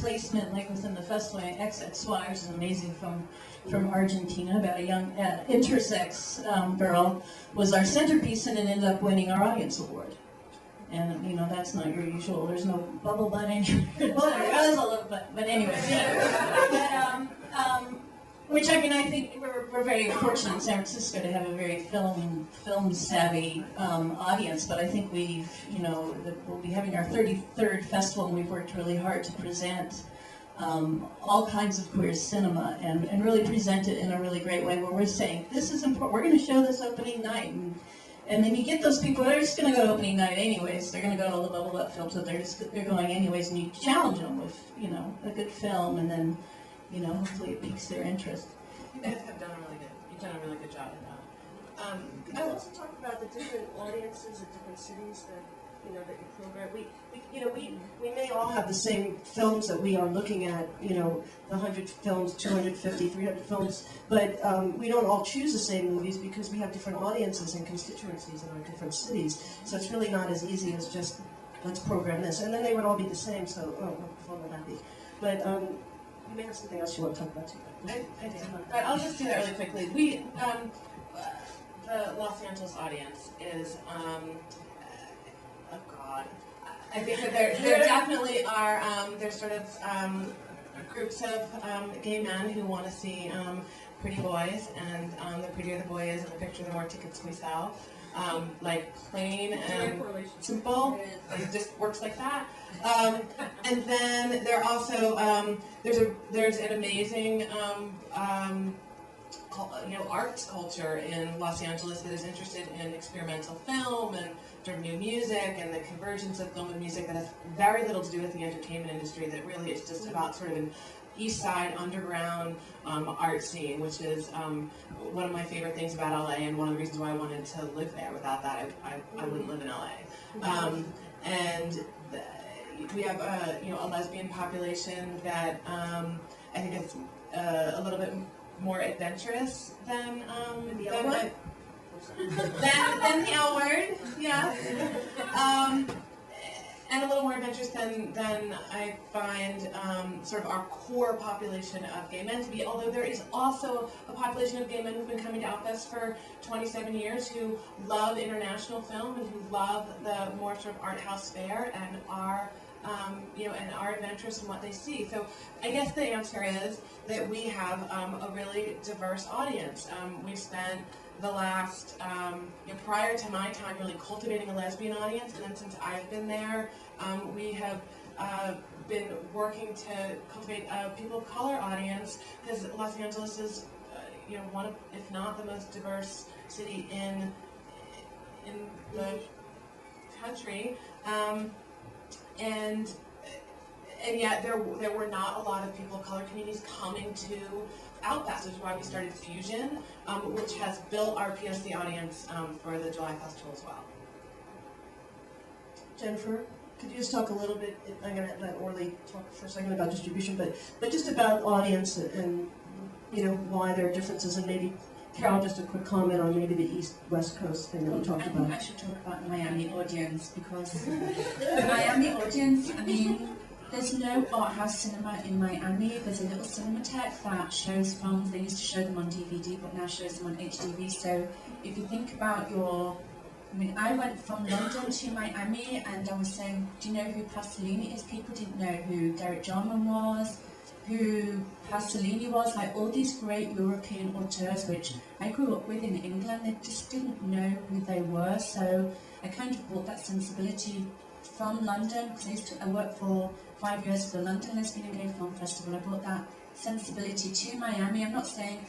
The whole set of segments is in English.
placement, like within the festival. XXY, which is an amazing film from Argentina about a young intersex girl, was our centerpiece, and it ended up winning our audience award. And you know, that's not your usual. There's no bubble butt anywhere. Well, there was a little bit, but anyway. Which I mean, I think we're very fortunate in San Francisco to have a very film savvy audience. But I think we'll be having our 33rd festival, and we've worked really hard to present all kinds of queer cinema and really present it in a really great way, where we're saying this is important. We're going to show this opening night, and then you get those people that are just going to go to opening night anyways. They're going to go to all the bubble butt films, so they're going anyways, and you challenge them with a good film, and then hopefully it piques their interest. You guys have done you've done a really good job at that. I also talk about the different audiences at different cities that that you program. We may all have the same films that we are looking at, the 100 films, 250, 300 films, but we don't all choose the same movies because we have different audiences and constituencies in our different cities. So it's really not as easy as just, let's program this. And then they would all be the same, so, what fun would that be? But you may have something else you want to talk about too. I do. But I'll just do that really quickly. We, the Los Angeles audience is, oh God. I think that there definitely are, there's sort of groups of gay men who want to see pretty boys, and the prettier the boy is in the picture, the more tickets we sell. Like plain and simple, it just works like that. And then there also there's an amazing arts culture in Los Angeles that is interested in experimental film and sort of new music and the convergence of film and music that has very little to do with the entertainment industry. That really is just about sort of an East Side underground art scene, which is one of my favorite things about LA, and one of the reasons why I wanted to live there. Without that, I wouldn't live in LA. And we have a lesbian population that I think is a little bit more adventurous than the L word, yeah. And a little more adventurous than I find sort of our core population of gay men to be, although there is also a population of gay men who've been coming to Outfest for 27 years who love international film and who love the more sort of art house fare and are adventurous in what they see. So I guess the answer is that we have a really diverse audience. We've spent the last, prior to my time, really cultivating a lesbian audience, and then since I've been there, we have been working to cultivate a people of color audience, because Los Angeles is, one of, if not the most diverse city in the country, and yet there were not a lot of people of color communities coming to Outfest, which is why we started Fusion, which has built our POC audience for the July Festival as well. Jennifer, could you just talk a little bit, I'm going to let Orly talk for a second about distribution, but just about audience and why there are differences, and maybe Carol, just a quick comment on maybe the East-West Coast thing that we talked about. I should talk about the Miami audience, because the Miami audience, I mean, there's no art house cinema in Miami. There's a little cinematheque that shows films. They used to show them on DVD, but now shows them on HDV. So if you think about I went from London to Miami, and I was saying, do you know who Pasolini is? People didn't know who Derek Jarman was, who Pasolini was, like all these great European auteurs, which I grew up with in England. They just didn't know who they were. So I kind of brought that sensibility from London, because I worked for 5 years for the London Lesbian and Gay Film Festival. I brought that sensibility to Miami. I'm not saying,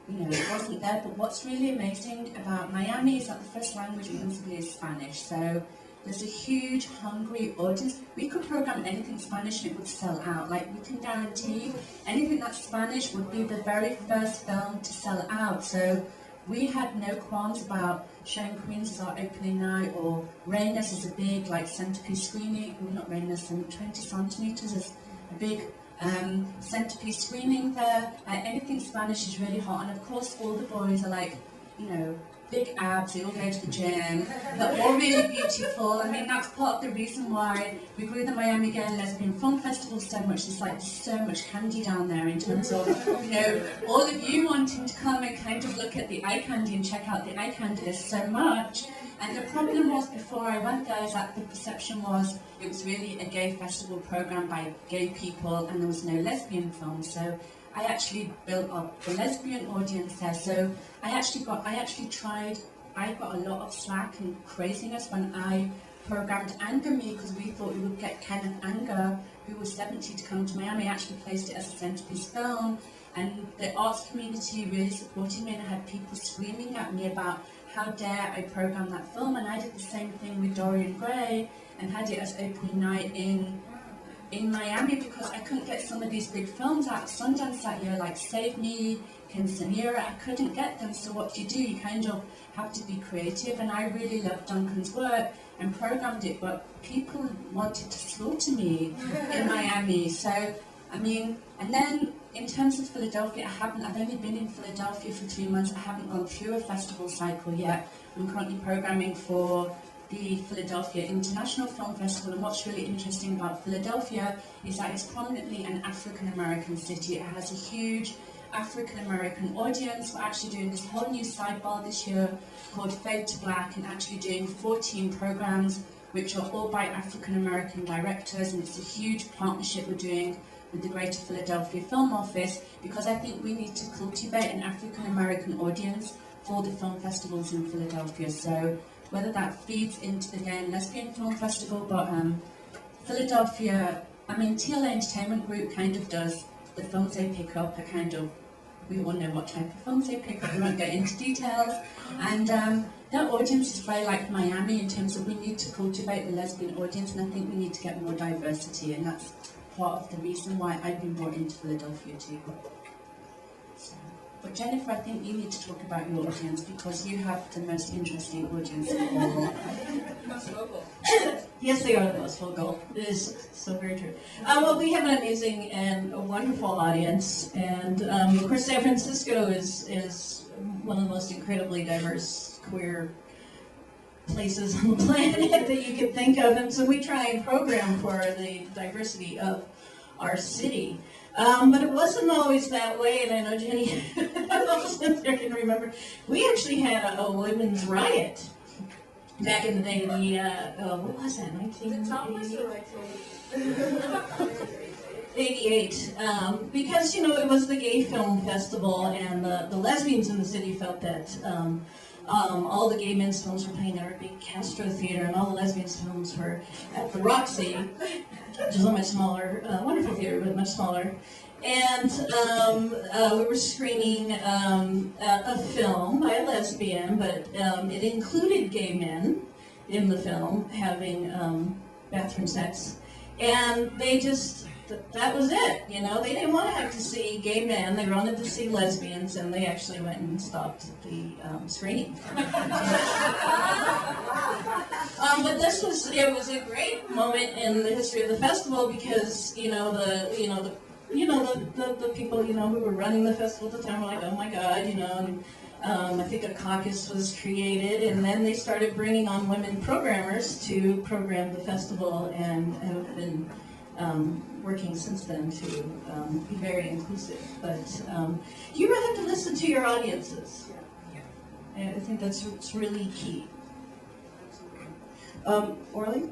it wasn't there, but what's really amazing about Miami is that the first language principally is Spanish. So there's a huge, hungry audience. We could program anything Spanish and it would sell out. Like, we can guarantee anything that's Spanish would be the very first film to sell out. So we had no qualms about showing Queens as our opening night, or Rayness as a big, centerpiece screening. Well, not Rayness, 20 centimeters is a big centerpiece screening there. Anything Spanish is really hot, and of course all the boys are big abs, they all go to the gym, they're all really beautiful. I mean, that's part of the reason why we grew the Miami Gay and Lesbian Film Festival so much. There's like so much candy down there in terms of, you know, all of you wanting to come and kind of look at the eye candy and check out the eye candy. There's so much. And the problem was, before I went there, is that the perception was it was really a gay festival programmed by gay people and there was no lesbian films. So I actually built up the lesbian audience there. So I got a lot of slack and craziness when I programmed Anger Me, because we thought we would get Kenneth Anger, who was 70, to come to Miami. I actually placed it as a centerpiece film, and the arts community really supported me, and I had people screaming at me about how dare I program that film. And I did the same thing with Dorian Gray and had it as opening night in Miami, because I couldn't get some of these big films out of Sundance that year, like Save Me, Quinceañera. I couldn't get them, so what do? You kind of have to be creative, and I really loved Duncan's work and programmed it, but people wanted to slaughter me in Miami. So, I mean, and then in terms of Philadelphia, I've only been in Philadelphia for 3 months. I haven't gone through a festival cycle yet. I'm currently programming for the Philadelphia International Film Festival, and what's really interesting about Philadelphia is that it's prominently an African-American city. It has a huge African-American audience. We're actually doing this whole new sidebar this year called Fade to Black, and actually doing 14 programs which are all by African-American directors, and it's a huge partnership we're doing with the Greater Philadelphia Film Office, because I think we need to cultivate an African-American audience for the film festivals in Philadelphia. So whether that feeds into the Gay and Lesbian Film Festival, but Philadelphia, I mean, TLA Entertainment Group kind of does the films they pick up are kind of, we all know what type of films they pick up, we won't get into details, and their audience is very like Miami in terms of we need to cultivate the lesbian audience, and I think we need to get more diversity, and that's part of the reason why I've been brought into Philadelphia too. So, but Jennifer, I think you need to talk about your audience, because you have the most interesting audience in the world. Most vocal. Yes, they are the most vocal. It is so very true. Well, we have an amazing and a wonderful audience, and of course, San Francisco is one of the most incredibly diverse queer places on the planet that you could think of, and so we try and program for the diversity of our city. But it wasn't always that way, and I know Jenny I can remember. We actually had a women's riot back in the day. What was that, 1988? Because, you know, it was the gay film festival, and the lesbians in the city felt that all the gay men's films were playing at our big Castro Theater, and all the lesbians' films were at the Roxy, which is a much smaller, wonderful theater, but much smaller. And we were screening a film by a lesbian, but it included gay men in the film having bathroom sex. And they just, that was it, you know? They didn't want to have to see gay men, they wanted to see lesbians, and they actually went and stopped the screening. But it was a great moment in the history of the festival, because, the people, who were running the festival at the time were like, oh my God, and I think a caucus was created, and then they started bringing on women programmers to program the festival, and have been working since then to be very inclusive. But you really have to listen to your audiences. Yeah. I think that's really key. Orly?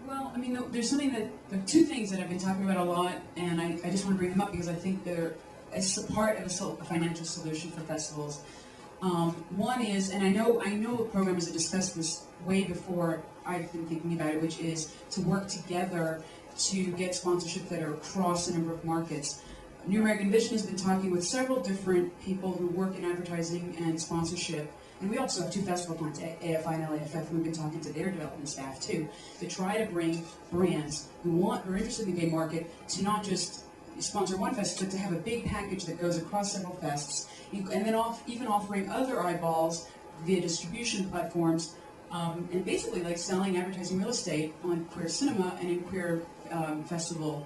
Well, I mean, there's something there are two things that I've been talking about a lot, and I just want to bring them up because I think they're as a part of a financial solution for festivals. One is, and I know programmers have discussed this way before I've been thinking about it, which is to work together to get sponsorship that are across a number of markets. New American Vision has been talking with several different people who work in advertising and sponsorship. And we also have two festival plans, AFI and LAFF, and we've been talking to their development staff too, to try to bring brands who are interested in the gay market to not just sponsor one fest, but to have a big package that goes across several fests, and then even offering other eyeballs via distribution platforms, and basically like selling advertising real estate on queer cinema and in queer festival